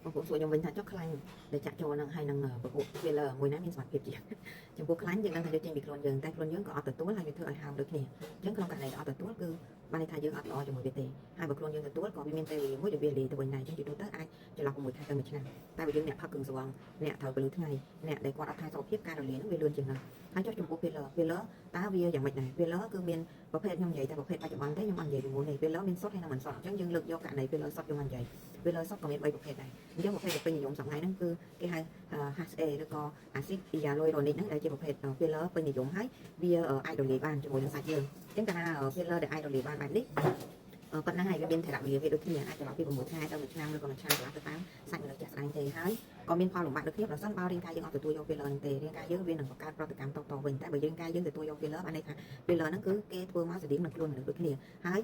បងប្អូនសួរខ្ញុំវិញថាចុះខ្លាញ់ដែលចាក់ចូលនឹងហើយនឹងពពុះវាលើមួយណាមានសមត្ថភាពជាងចំពោះខ្លាញ់យើងដឹងថាយើងចេញពីខ្លួនយើងតែខ្លួនយើងក៏អត់ទទួលហើយវាធ្វើឲ្យហើមដូចគ្នាអញ្ចឹងក្នុងករណីអត់ទទួលគឺបានន័យថាយើងអត់ល្អជាមួយវាទេហើយបើខ្លួនយើងទទួលក៏វាមានពេលមួយដែលវាលាទៅវិញដែរអញ្ចឹងជាទូទៅអាចចន្លោះ6ខែទៅ1ឆ្នាំតែបើយើងអ្នកផឹកគ្រឿងស្រវឹងអ្នកត្រូវពលឺថ្ងៃអ្នកដែលគាត់អត់ថែសុខភាពការរលានឹងវាលឿនជាងហ្នឹងហើយចុះចំពោះពេលលើតើវាយ៉ាងម៉េចដែរពេលលើគឺមានប្រភេទខ្ញុំនិយាយតែប្រភេទបច្ចុប្បន្នទេខ្ញុំអត់និយាយពីមុនទេពេលលើមានសុទ្ធហើយនឹងមិនសុទ្ធអញ្ចឹងយើងលើកយកករណីពេលលើសុទ្ធយើងមកនិយាយពេលលើសុទ្ធក៏មាន3ប្រភេទដែរអញ្ចឹងប្រភេទដែលពេញនិយមសម័យហ្នឹងគឺគេហៅ HA ឬក៏ acid hyaluronic ហ្នឹងដែលជាប្រភេទ filler ពេញនិយមហើយវាអាចរលាយបានជាមួយនឹងសាច់យើងអញ្ចឹងកាលណា filler ដែលអាចរលាយបានបែបនេះប៉ុណ្ណឹងហើយវាមានថេរវាដូចគ្នាអាចចន្លោះពី6ខែទៅ1ឆ្នាំឬក៏1ឆ្នាំកន្លះទៅតាមសាច់មនុស្សចាស់ស្ដែងទេហើយក៏មានផលលំបាកដូចគ្នាប្រសិនបើរាងកាយយើងអត់ទទួលយក filler ហ្នឹងទេរាងកាយយើងវានឹងបង្កើតប្រតិកម្មតវិញតែបើរាងកាយយើងទទួលយក filler បានន័យថា filler ហ្នឹងគឺគេធ្វើមកស្តៀងនឹងខ្លួនមនុស្សដូចគ្នាហើយ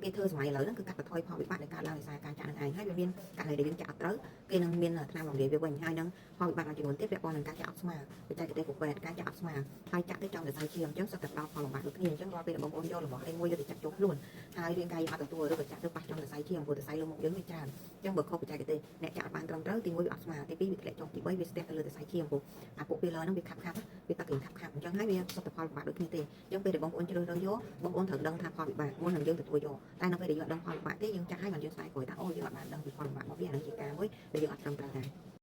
គេធ្វើសម័យឥឡូវហ្នឹងគឺកាត់បន្ថយផលវិបាកដែលកើតឡើងដោយសារការចាក់នឹងឯងហើយវាមានករណីដែលយើងចាក់អត់ត្រូវគេនឹងមានថ្នាំរំលាយវាវិញហើយនឹងផលវិបាកមួយចំនួនទៀតពាក់ព័ន្ធនឹងការចាក់អត់ស្មើបច្ចេកទេសពុពេទ្យការចាក់អត់ស្មើហើយចាក់ទៅចំសរសៃឈាមអញ្ចឹងសុទ្ធតែដល់ផលលំបាកដូចគ្នាអញ្ចឹងរាល់ពេលបងប្អូនយករបស់អីមួយយកទៅចាក់ចូលខ្លួនហើយរាងកាយយើងអត់ទទួលឬក៏ចាក់ទៅប៉ះចំសរសៃឈាមព្រោះសរសៃលើមុខយើងវាច្រើនអញ្ចឹងបើខុសបច្ចេកទេសអ្នកចាក់អត់បានត្រឹមត្រូវទី1វាអត់ស្មើទី2វាធ្លាក់ចុះទី3វាស្ទះទៅលើសរសៃឈាមព្រោះអាពួក filler ហ្នឹងវាខាប់វាទឹកលេងខាប់អញ្ចឹងហើយវាសុទ្ធតែផលវិបាកដូចគ្នាទេអញ្ចឹងពេលដែលបងប្អូនជ្រើសរើសយកបងប្អូនត្រូវដឹងថាផលវិបាកមុននឹងយើងទទួលយកតែនៅពេលដែលយើងអត់ដឹងផលវិបាកទេយើងចាក់ឲ្យបានយើងស្ដាយព្រោះថាអូយើងអត់បានដឹងពីផលវិបាករបស់វាអានឹងជាការមួយដែលយើងអត់ត្រឹមត្រូវដែរ